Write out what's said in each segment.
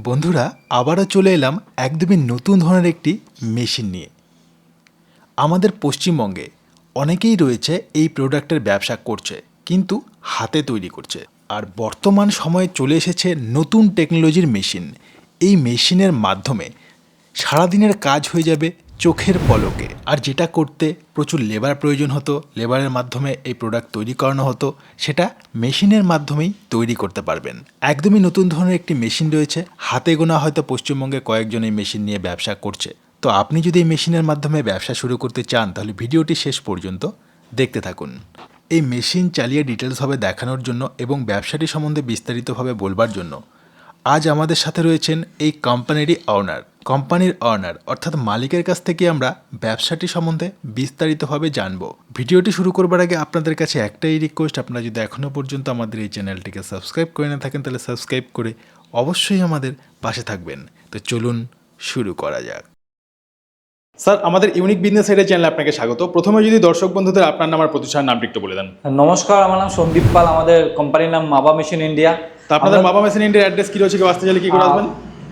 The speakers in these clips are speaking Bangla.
বন্ধুরা আবারও চলে এলাম একদমই নতুন ধরনের একটি মেশিন নিয়ে। আমাদের পশ্চিমবঙ্গে অনেকেই রয়েছে এই প্রোডাক্টের ব্যবসা করছে, কিন্তু হাতে তৈরি করছে। আর বর্তমান সময়ে চলে এসেছে নতুন টেকনোলজির মেশিন। এই মেশিনের মাধ্যমে সারাদিনের কাজ হয়ে যাবে চোখের পলকে। আর যেটা করতে প্রচুর লেবার প্রয়োজন হতো, লেবারের মাধ্যমে এই প্রোডাক্ট তৈরি করানো হতো, সেটা মেশিনের মাধ্যমেই তৈরি করতে পারবেন। একদমই নতুন ধরনের একটি মেশিন রয়েছে, হাতে গোনা হয়তো পশ্চিমবঙ্গে কয়েকজন এই মেশিন নিয়ে ব্যবসা করছে। তো আপনি যদি এই মেশিনের মাধ্যমে ব্যবসা শুরু করতে চান, তাহলে ভিডিওটি শেষ পর্যন্ত দেখতে থাকুন। এই মেশিন চালিয়ে ডিটেলসভাবে দেখানোর জন্য এবং ব্যবসাটি সম্বন্ধে বিস্তারিতভাবে বলবার জন্য আজ আমাদের সাথে রয়েছেন এই কোম্পানির অনার অর্থাৎ মালিকের কাছ থেকে আমরা ব্যবসাটি সম্বন্ধে বিস্তারিতভাবে জানব। ভিডিওটি শুরু করবার আগে আপনাদের কাছে একটাই রিকোয়েস্ট, আপনারা যদি এখনও পর্যন্ত আমাদের এই চ্যানেলটিকে সাবস্ক্রাইব করে না থাকেন, তাহলে সাবস্ক্রাইব করে অবশ্যই আমাদের পাশে থাকবেন। তো চলুন শুরু করা যাক। স্যার, আমাদের ইউনিক বিজনেস আইডিয়া চ্যানেলে আপনাকে স্বাগত। প্রথমে যদি দর্শক বন্ধুদের আপনার নাম আর প্রতিষ্ঠানের নামটি একটু বলে দেন। নমস্কার, আমার নাম সন্দীপ পাল। আমাদের কোম্পানির নাম মাবা মেশিন ইন্ডিয়া। তো আপনাদের মাবা মেশিন ইন্ডিয়ার অ্যাড্রেস কি রয়েছে, কেউ আসতে চাইলে কি করে আসবেন?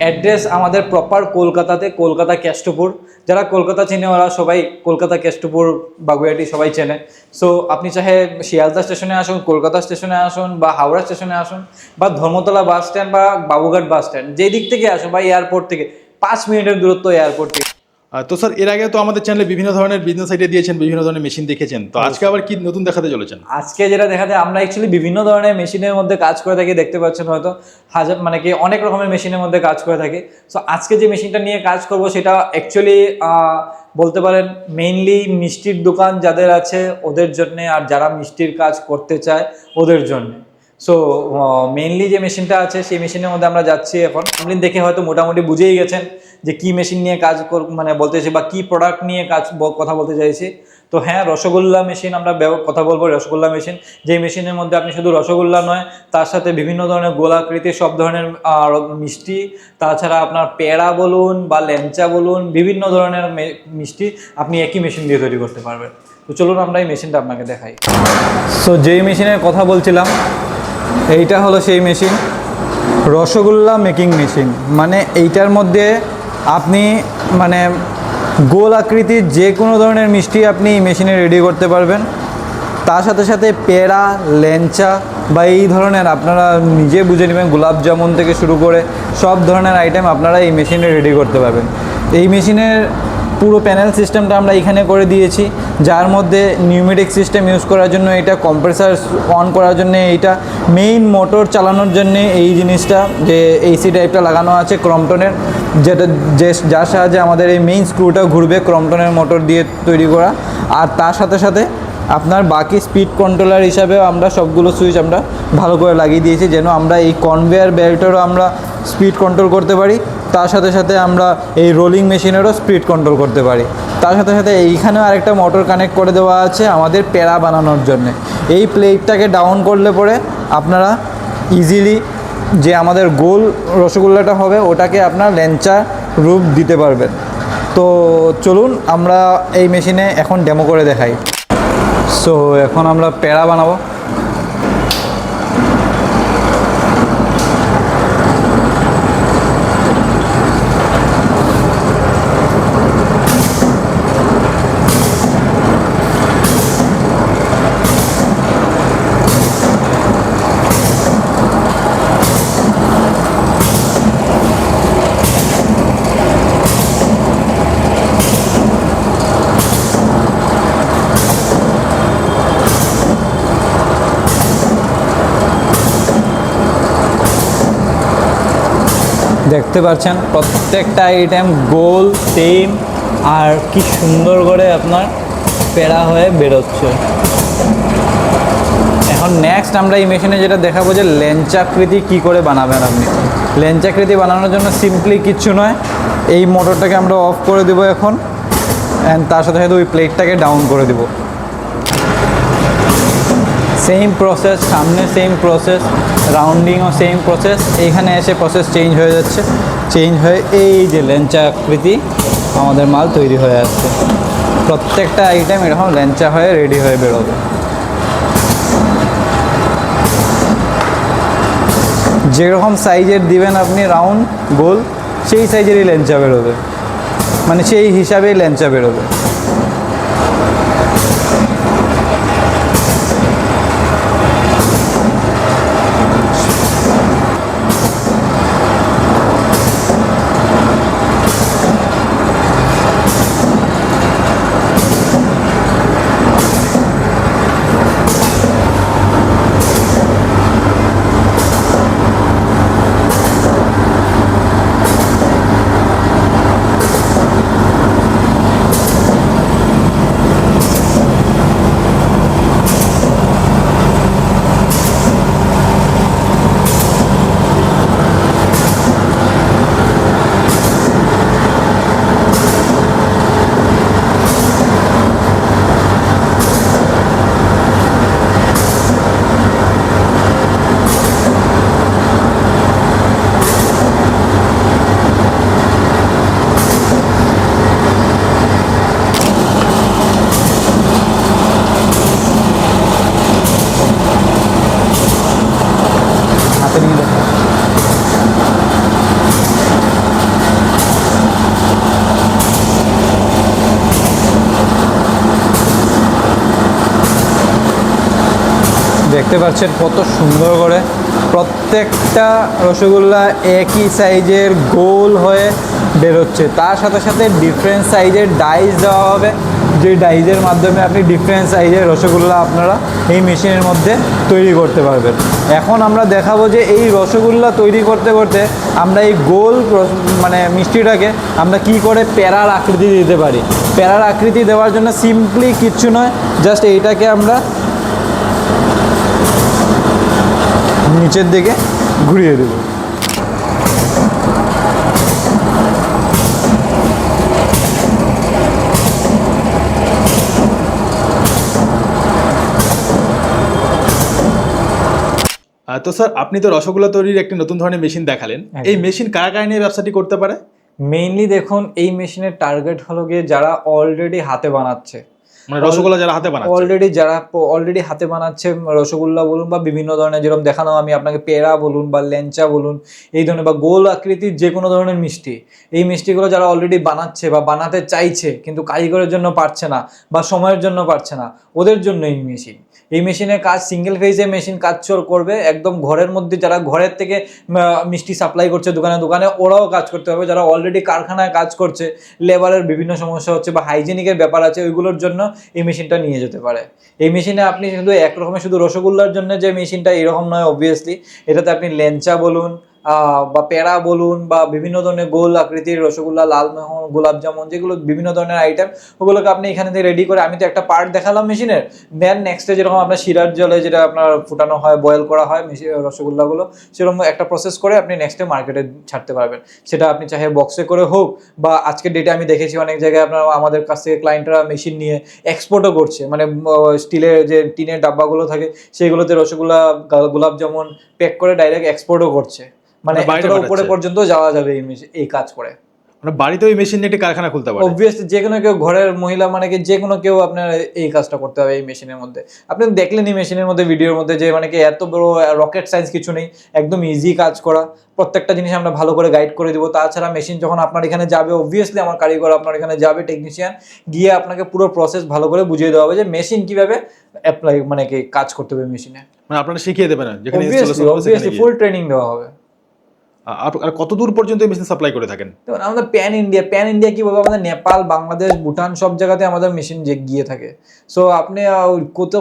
অ্যাড্রেস আমাদের প্রপার কলকাতাতে, কলকাতা কেষ্টপুর। যারা কলকাতা চেনে ওরা সবাই কলকাতা কেষ্টপুর বাগুইয়াটি সবাই চেনে। সো আপনি চাহে শিয়ালদা স্টেশনে আসুন, কলকাতা স্টেশনে আসুন, বা হাওড়া স্টেশনে আসুন, বা ধর্মতলা বাস স্ট্যান্ড বা বাবুঘাট বাস স্ট্যান্ড, যেই দিক থেকে আসুন, বা এয়ারপোর্ট থেকে 5 মিনিটের দূরত্ব এয়ারপোর্ট থেকে। তো স্যার, এর আগে তো আমাদের চ্যানেলে বিভিন্ন ধরনের বিজনেস আইডিয়া দিয়েছেন, বিভিন্ন ধরনের মেশিন দেখেছেন, তো আজকে আবার কি নতুন দেখাতে চলেছেন? আজকে যেটা দেখাতে, আমরা অ্যাকচুয়ালি বিভিন্ন ধরনের মেশিনের মধ্যে কাজ করে থাকি, দেখতে পাচ্ছেন হয়তো হাজার মানে কি অনেক রকমের মেশিনের মধ্যে কাজ করে থাকি। সো আজকে যে মেশিনটা নিয়ে কাজ করব সেটা অ্যাকচুয়ালি বলতে পারেন মেইনলি মিষ্টির দোকান যাদের আছে ওদের জন্য, আর যারা মিষ্টির কাজ করতে চায় ওদের জন্য। সো মেইনলি যে মেশিনটা আছে সেই মেশিনের মধ্যে আমরা যাচ্ছি এখন। আপনি দেখে হয়তো মোটামুটি বুঝেই গেছেন যে কি মেশিন নিয়ে কাজ মানে বলতে চাইছি, বা কি প্রোডাক্ট নিয়ে কথা বলতে চাইছি। তো হ্যাঁ, রসগোল্লা মেশিন আমরা কথা বলবো। রসগোল্লা মেশিন, যেই মেশিনের মধ্যে আপনি শুধু রসগোল্লা নয়, তার সাথে বিভিন্ন ধরনের গোলাকৃতির সব ধরনের মিষ্টি, তাছাড়া আপনার পেড়া বলুন বা ল্যাংচা বলুন, বিভিন্ন ধরনের মিষ্টি আপনি একই মেশিন দিয়ে তৈরি করতে পারবেন। তো চলুন আমরা এই মেশিনটা আপনাকে দেখাই। সো যেই মেশিনের কথা বলছিলাম, এইটা হলো সেই মেশিন, রসগোল্লা মেকিং মেশিন। মানে এইটার মধ্যে আপনি মানে গোল আকৃতির যে কোনো ধরনের মিষ্টি আপনি এই মেশিনে রেডি করতে পারবেন। তার সাথে সাথে পেড়া, ল্যাংচা বা এই ধরনের আপনারা নিজে বুঝে নেবেন, গোলাপ জামুন থেকে শুরু করে সব ধরনের আইটেম আপনারা এই মেশিনে রেডি করতে পারবেন। এই মেশিনের পুরো প্যানেল সিস্টেমটা আমরা এখানে করে দিয়েছি, যার মধ্যে নিউমেটিক সিস্টেম ইউজ করার জন্য এটা, কম্প্রেসার অন করার জন্য এইটা, মেইন মোটর চালানোর জন্য এই জিনিসটা যে এসি টাইপটা লাগানো আছে ক্রমটনের, যার সাহায্যে আমাদের এই মেইন স্ক্রুটা ঘুরবে, ক্রমটনের মোটর দিয়ে তৈরি করা। আর তার সাথে সাথে আপনার বাকি স্পিড কন্ট্রোলার হিসাবেও আমরা সবগুলো সুইচ আমরা ভালো করে লাগিয়ে দিয়েছি, যেন আমরা এই কনভেয়ার বেল্টেরও আমরা স্পিড কন্ট্রোল করতে পারি। তার সাথে সাথে আমরা এই রোলিং মেশিনেরও স্পিড কন্ট্রোল করতে পারি। তার সাথে সাথে এইখানেও আরেকটা মোটর কানেক্ট করে দেওয়া আছে আমাদের পেড়া বানানোর জন্য। এই প্লেটটাকে ডাউন করলে পরে আপনারা ইজিলি যে আমাদের গোল রসগোল্লাটা হবে ওটাকে আপনার ল্যাংচা রূপ দিতে পারবেন। তো চলুন আমরা এই মেশিনে এখন ডেমো করে দেখাই। সো এখন আমরা পেড়া বানাবো। দেখতে পাচ্ছেন প্রত্যেকটা আইটেম গোল সেম, আর কি সুন্দর করে আপনার পেড়া হয়ে বেরোচ্ছে। এখন নেক্সট আমরা এই মেশিনে যেটা দেখাবো যে ল্যাংচাকৃতি কী করে বানাবেন আপনি। ল্যাংচাকৃতি বানানোর জন্য সিম্পলি কিচ্ছু নয়, এই মোটরটাকে আমরা অফ করে দেবো এখন, অ্যান্ড তার সাথে সাথে ওই প্লেটটাকে ডাউন করে দেবো। সেম প্রসেস, সামনে সেম প্রসেস, রাউন্ডিংও সেম প্রসেস। এইখানে এসে প্রসেস চেঞ্জ হয়ে যাচ্ছে, চেঞ্জ হয়ে এই যে ল্যাংচা আকৃতি আমাদের মাল তৈরি হয়ে আসছে। প্রত্যেকটা আইটেম এরকম ল্যাংচা হয়ে রেডি হয়ে বেরোবে। যেরকম সাইজের দিবেন আপনি রাউন্ড গোল, সেই সাইজেরই লেঞ্চা বেরোবে, মানে সেই হিসাবেই লেঞ্চা বেরোবে। হাতে নিয়ে দেখো। দেখতে পাচ্ছেন কত সুন্দর করে প্রত্যেকটা রসগোল্লা একই সাইজের গোল হয়ে বেরোচ্ছে, তার সাথে সাথে ডিফারেন্ট সাইজের ডাইস দেওয়া হবে, যে ডাইজের মাধ্যমে আপনি ডিফারেন্ট সাইজের রসগোল্লা আপনারা এই মেশিনের মধ্যে তৈরি করতে পারবেন। এখন আমরা দেখাবো যে এই রসগোল্লা তৈরি করতে করতে আমরা এই গোল মানে মিষ্টিটাকে আমরা কি করে প্যারার আকৃতি দিতে পারি। প্যারার আকৃতি দেওয়ার জন্য সিম্পলি কিচ্ছু নয়, জাস্ট এইটাকে আমরা নিচের দিকে ঘুরিয়ে দেব। তো স্যার, আপনি তো রসগোল্লা তৈরির একটি নতুন ধরনের মেশিন দেখালেন। এই মেশিন কারা কারা নিয়ে ব্যবসাটি করতে পারে? মেইনলি দেখুন, এই মেশিনের টার্গেট হলো গিয়ে যারা অলরেডি হাতে বানাচ্ছে, মানে রসগোল্লা যারা হাতে বানাচ্ছে, অলরেডি হাতে বানাচ্ছে রসগোল্লা বলুন বা বিভিন্ন ধরনের, যেরকম দেখানো আমি আপনাকে পেড়া বলুন বা ল্যাংচা বলুন, এই ধরনের বা গোল আকৃতির যে কোনো ধরনের মিষ্টি, এই মিষ্টিগুলো যারা অলরেডি বানাচ্ছে বা বানাতে চাইছে কিন্তু কারিগরের জন্য পারছে না বা সময়ের জন্য পারছে না, ওদের জন্য এই মেশিন। এই মেশিনের কাজ সিঙ্গেল ফেজে মেশিন কাজ করবে, একদম ঘরের মধ্যে যারা ঘরের থেকে মিষ্টি সাপ্লাই করছে দোকানে দোকানে, ওরাও কাজ করতে হবে। যারা অলরেডি কারখানায় কাজ করছে, লেবারের বিভিন্ন সমস্যা হচ্ছে বা হাইজেনিকের ব্যাপার আছে, ওইগুলোর জন্য এই মেশিনটা নিয়ে যেতে পারে। এই মেশিনে আপনি শুধু একরকমের শুধু রসগোল্লার জন্য যে মেশিনটা এরকম নয়, অবভিয়াসলি এটাতে আপনি লেঞ্চা বলুন বা পেড়া বলুন বা বিভিন্ন ধরনের গোল আকৃতির রসগোল্লা, লালমোহন, গোলাপ জামুন, যেগুলো বিভিন্ন ধরনের আইটেম, ওগুলোকে আপনি এখানে থেকে রেডি করে, আমি তো একটা পার্ট দেখালাম মেশিনের, দেন নেক্সটে যেরকম আপনার শিরার জলে যেটা আপনার ফুটানো হয়, বয়েল করা হয় রসগোল্লাগুলো, সেরকম একটা প্রসেস করে আপনি নেক্সটে মার্কেটে ছাড়তে পারবেন। সেটা আপনি চাহে বক্সে করে হোক বা আজকের ডেটে আমি দেখেছি অনেক জায়গায় আপনার আমাদের কাছ থেকে ক্লায়েন্টরা মেশিন নিয়ে এক্সপোর্টও করছে, মানে স্টিলের যে টিনের ডাব্বাগুলো থাকে সেইগুলোতে রসগোল্লা, গোলাপ জামুন প্যাক করে ডাইরেক্ট এক্সপোর্টও করছে, মানে এতটা উপরে পর্যন্ত যাওয়া যাবে এই কাজ করে। মানে বাড়িতে ওই মেশিন নিয়ে একটি কারখানা খুলতে পারে। অবভিয়াসলি যে কোনো কেউ, ঘরের মহিলা মানে কি যে কোনো কেউ আপনার এই কাজটা করতে হবে এই মেশিনের মধ্যে। আপনি দেখলেন এই মেশিনের মধ্যে, ভিডিওর মধ্যে, যে মানে কি এত বড় রকেট সায়েন্স কিছু নেই, একদম ইজি কাজ করা। প্রত্যেকটা জিনিস আমরা ভালো করে গাইড করে দিব। তাছাড়া মেশিন যখন আপনার এখানে যাবে, অবভিয়াসলি আমার কারিগর আপনার এখানে যাবে, টেকনিশিয়ান গিয়ে আপনাকে পুরো প্রসেস ভালো করে বুঝিয়ে দেওয়া হবে যে মেশিন কিভাবে অ্যাপ্লাই মানে কি কাজ করতে হবে মেশিনে। মানে আপনারা শিখিয়ে দেবেন, যেখানে অবভিয়াসলি ফুল ট্রেনিং দেওয়া হবে। আর কত দূর পর্যন্ত এই মেশিন সাপ্লাই করে থাকেন? দেখুন, আমাদের প্যান ইন্ডিয়া কি বলবো, আমাদের নেপাল, বাংলাদেশ, ভুটান সব জায়গাতে আমাদের মেশিন গিয়ে থাকে। সো আপনি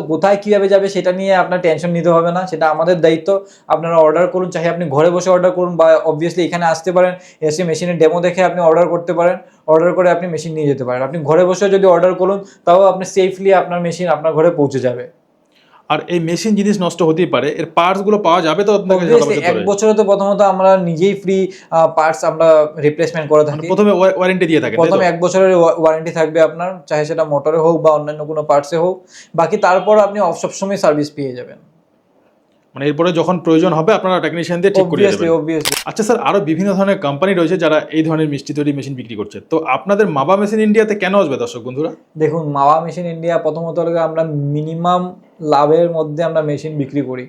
কোথায় কিভাবে যাবে সেটা নিয়ে আপনার টেনশন নিতে হবে না, সেটা আমাদের দায়িত্ব। আপনারা অর্ডার করুন, চাহে আপনি ঘরে বসে অর্ডার করুন বা অবভিয়াসলি এখানে আসতে পারেন, এসে মেশিনের ডেমো দেখে আপনি অর্ডার করতে পারেন, অর্ডার করে আপনি মেশিন নিয়ে যেতে পারেন। আপনি ঘরে বসে যদি অর্ডার করুন, তাও আপনি সেফলি আপনার মেশিন আপনার ঘরে পৌঁছে যাবে। আর এই মেশিন জিনিস নষ্ট হতেই পারে, এর পার্টস গুলো পাওয়া যাবে তো আপনার কাছে? এক বছরে তো প্রথমত আমরা নিজেই ফ্রি পার্টস আমরা রিপ্লেসমেন্ট করে থাকি। প্রথমে ওয়ারেন্টি দিয়ে থাকেন? প্রথমে 1 বছরের ওয়ারেন্টি থাকবে আপনার, চাহে সেটা মোটরে হোক বা অন্যান্য কোনো পার্টসে হোক। বাকি তারপর আপনি সবসময় সার্ভিস পেয়ে যাবেন। মানে এরপরে যখন প্রয়োজন হবে আপনারা টেকনিশিয়ান দিয়ে ঠিক করে দেবেন। অবভিয়াসলি। আচ্ছা স্যার, আরো বিভিন্ন ধরনের কোম্পানি রয়েছে যারা এই ধরনের মিষ্টি তৈরি মেশিন বিক্রি করছে, তো আপনাদের মাবা মেশিন ইন্ডিয়াতে কেন আসবে দর্শক বন্ধুরা? দেখুন, মাওয়া মেশিন ইন্ডিয়া প্রথমত আমরা মিনিমাম লাভের মধ্যে আমরা মেশিন বিক্রি করি।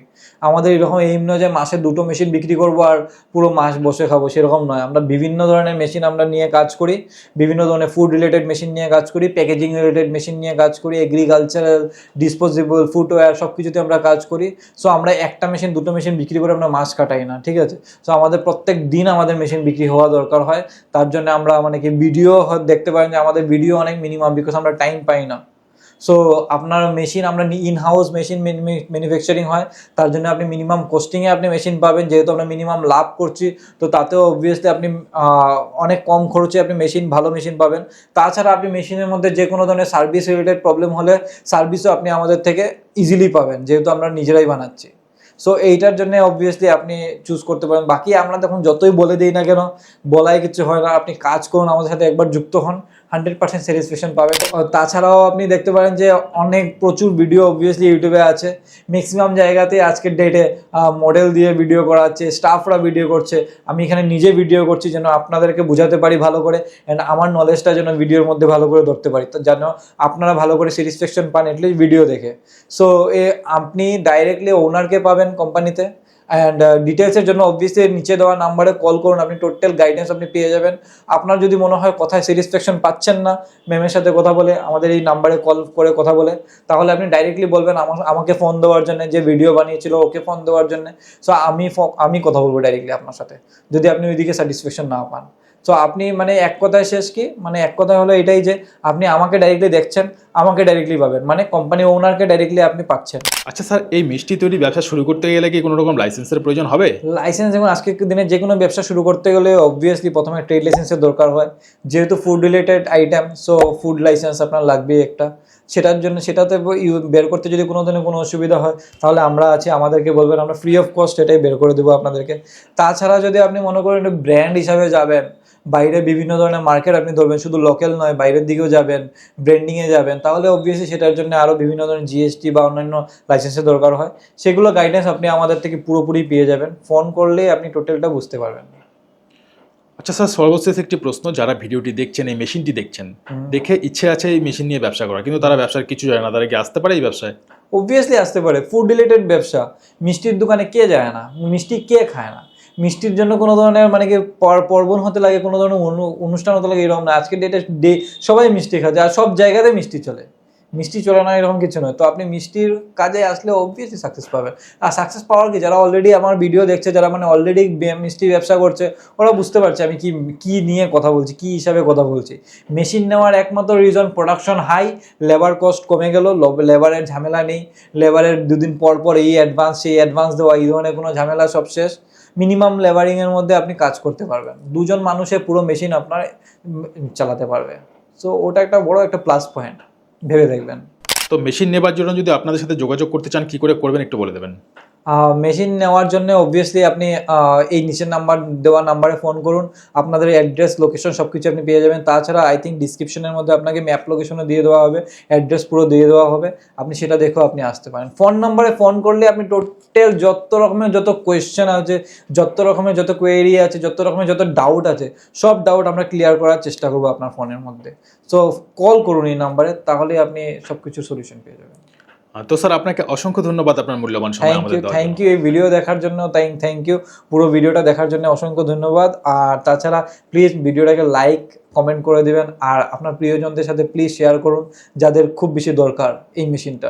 আমাদের এরকম এইম নয় যে মাসে 2টো মেশিন বিক্রি করবো আর পুরো মাস বসে খাবো, সেরকম নয়। আমরা বিভিন্ন ধরনের মেশিন আমরা নিয়ে কাজ করি, বিভিন্ন ধরনের ফুড রিলেটেড মেশিন নিয়ে কাজ করি, প্যাকেজিং রিলেটেড মেশিন নিয়ে কাজ করি, এগ্রিকালচারাল, ডিসপোজেবল, ফুটওয়্যার সব কিছুতে আমরা কাজ করি। সো আমরা একটা মেশিন 2টো মেশিন বিক্রি করে আমরা মাস কাটাই না, ঠিক আছে। সো আমাদের প্রত্যেক দিন আমাদের মেশিন বিক্রি হওয়া দরকার হয়। তার জন্য আমরা মানে কি ভিডিও দেখতে পারেন যে আমাদের ভিডিও অনেক মিনিমাম, বিকজ আমরা টাইম পাই না। সো আপনার মেশিন আমরা ইন হাউস মেশিন ম্যানুফ্যাকচারিং হয়, তার জন্য আপনি মিনিমাম কস্টিংয়ে আপনি মেশিন পাবেন। যেহেতু আমরা মিনিমাম লাভ করছি, তো তাতেও অবভিয়াসলি আপনি অনেক কম খরচে আপনি মেশিন, ভালো মেশিন পাবেন। তাছাড়া আপনি মেশিনের মধ্যে যে কোনো ধরনের সার্ভিস রিলেটেড প্রবলেম হলে সার্ভিসও আপনি আমাদের থেকে ইজিলি পাবেন, যেহেতু আমরা নিজেরাই বানাচ্ছি। সো এইটার জন্য অবভিয়াসলি আপনি চুজ করতে পারেন। বাকি আমরা দেখুন যতই বলে দিই না কেন, বলাই কিছু হয় না। আপনি কাজ করুন, আমাদের সাথে একবার যুক্ত হন, 100% স্যাটিসফ্যাকশন পাবেন। তাছাড়াও আপনি দেখতে পারেন যে প্রচুর ভিডিও অবভিয়াসলি ইউটিউবে আছে। ম্যাক্সিমাম জায়গাতে আজকের ডেটে মডেল দিয়ে ভিডিও করাচ্ছে, স্টাফরা ভিডিও করছে। আমি এখানে নিজে ভিডিও করছি যেন আপনাদেরকে বোঝাতে পারি ভালো করে, অ্যান্ড আমার নলেজটা যেন ভিডিওর মধ্যে ভালো করে ধরতে পারি, তো যেন আপনারা ভালো করে স্যাটিসফ্যাকশন পান এটলিস্ট ভিডিও দেখে। সো আপনি ডাইরেক্টলি ওনারকে পাবেন কোম্পানিতে, অ্যান্ড ডিটেলসের জন্য অবভিয়াসলি নিচে দেওয়া নাম্বারে কল করুন, আপনি টোটাল গাইডেন্স আপনি পেয়ে যাবেন। আপনার যদি মনে হয় কথায় স্যাটিসফ্যাকশন পাচ্ছেন না ম্যামের সাথে কথা বলে, আমাদের এই নাম্বারে কল করে কথা বলে, তাহলে আপনি ডাইরেক্টলি বলবেন আমাকে ফোন দেওয়ার জন্য, যে ভিডিও বানিয়েছিল ওকে ফোন দেওয়ার জন্য। সো আমি কথা বলবো ডাইরেক্টলি আপনার সাথে, যদি আপনি ওইদিকে স্যাটিসফ্যাকশন না পান। সো আপনি মানে এক কথায় শেষ কি, মানে এক কথা হলো এটাই যে আপনি আমাকে ডাইরেক্টলি দেখছেন, আমাকে ডাইরেক্টলি পাবেন, মানে কোম্পানি ওনারকে ডাইরেক্টলি আপনি পাচ্ছেন। আচ্ছা স্যার, এই মিষ্টি তৈরি ব্যবসা শুরু করতে গেলে কি কোনো রকম লাইসেন্সের প্রয়োজন হবে? লাইসেন্স, যেমন আজকের দিনে যে কোনো ব্যবসা শুরু করতে গেলে অবভিয়াসলি প্রথমে ট্রেড লাইসেন্সের দরকার হয়। যেহেতু food related item, so food licence আপনার লাগবেই একটা। সেটার জন্য সেটাতে বের করতে যদি কোনো ধরনের কোনো অসুবিধা হয়, তাহলে আমরা আছি, আমাদেরকে বলবেন, আমরা ফ্রি অফ কস্ট এটাই বের করে দেবো আপনাদেরকে। তাছাড়া যদি আপনি মনে করেন ব্র্যান্ড হিসাবে যাবেন, বাইরে বিভিন্ন ধরনের মার্কেট আপনি ধরবেন, শুধু লোকাল নয় বাইরের দিকেও যাবেন, ব্র্যান্ডিংয়ে যাবেন, তাহলে অবভিয়াসলি সেটার জন্য আরও বিভিন্ন ধরনের জিএসটি বা অন্যান্য লাইসেন্সের দরকার হয়। সেগুলো গাইডেন্স আপনি আমাদের থেকে পুরোপুরি পেয়ে যাবেন, ফোন করলেই আপনি টোটালটা বুঝতে পারবেন। আচ্ছা স্যার, সর্বশেষ একটি প্রশ্ন, যারা ভিডিওটি দেখছেন, এই মেশিনটি দেখছেন, দেখে ইচ্ছে আছে এই মেশিন নিয়ে ব্যবসা করা, কিন্তু তারা ব্যবসার কিছু জানে না, তারা কি আসতে পারে এই ব্যবসায়? অবভিয়াসলি আসতে পারে। ফুড রিলেটেড ব্যবসা, মিষ্টির দোকানে কে যায় না, মিষ্টি কে খায় না। মিষ্টির জন্য কোনো ধরনের মানে কি পার্বণ হতে লাগে, কোনো ধরনের অনুষ্ঠান হতে লাগে এরকম না। আজকের ডেটে সবাই মিষ্টি খায়, আর সব জায়গাতে মিষ্টি চলে, মিষ্টি চলে না এরকম কিছু নয়। তো আপনি মিষ্টির কাজে আসলে অবভিয়াসলি সাকসেস পাবেন। আর সাকসেস পাওয়ার কি, যারা অলরেডি আমার ভিডিও দেখছে, যারা মানে অলরেডি মিষ্টি ব্যবসা করছে, ওরা বুঝতে পারছে আমি কি নিয়ে কথা বলছি, কি হিসাবে কথা বলছি। মেশিন নেওয়ার একমাত্র reason production high, labour cost কমে গেল, লেবারের ঝামেলা নেই, লেবারের দুদিন পর পর এই অ্যাডভান্স সেই অ্যাডভান্স দেওয়া, এই ধরনের কোনো ঝামেলা সব শেষ। মিনিমাম লেবারিংয়ের মধ্যে আপনি কাজ করতে পারবেন, 2জন মানুষে পুরো মেশিন আপনার চালাতে পারবে। সো ওটা একটা বড় একটা প্লাস পয়েন্ট, ভেবে দেখবেন। তো মেশিন নেবার জন্য যদি আপনাদের সাথে যোগাযোগ করতে চান, কি করে করবেন একটু বলে দেবেন? মেশিন নেওয়ার জন্য অবভিয়াসলি আপনি এই নিচের দেওয়া নাম্বারে ফোন করুন, আপনাদের অ্যাড্রেস, লোকেশন সব কিছু আপনি পেয়ে যাবেন। তাছাড়া আই থিঙ্ক ডিসক্রিপশনের মধ্যে আপনাকে ম্যাপ লোকেশনও দিয়ে দেওয়া হবে, অ্যাড্রেস পুরো দিয়ে দেওয়া হবে, আপনি সেটা দেখেও আপনি আসতে পারেন। ফোন নাম্বারে ফোন করলে আপনি টোটাল যত রকমের যত কোয়েশ্চেন আছে, যত রকমের যত কোয়েরি আছে, যত রকমের যত ডাউট আছে, সব ডাউট আমরা ক্লিয়ার করার চেষ্টা করবো আপনার ফোনের মধ্যে। সো কল করুন এই নাম্বারে, তাহলে আপনি সব কিছু সলিউশন পেয়ে যাবেন। তো স্যার, আপনাকে অসংখ্য ধন্যবাদ আপনার মূল্যবান সময় আমাদের দেওয়ার জন্য। থ্যাংক ইউ এই ভিডিও দেখার জন্য, থ্যাংক ইউ পুরো ভিডিওটা দেখার জন্য অসংখ্য ধন্যবাদ। আর তাছাড়া প্লিজ ভিডিওটাকে লাইক কমেন্ট করে দেবেন, আর আপনার প্রিয়জনদের সাথে প্লিজ শেয়ার করুন, যাদের খুব বেশি দরকার এই মেশিনটা।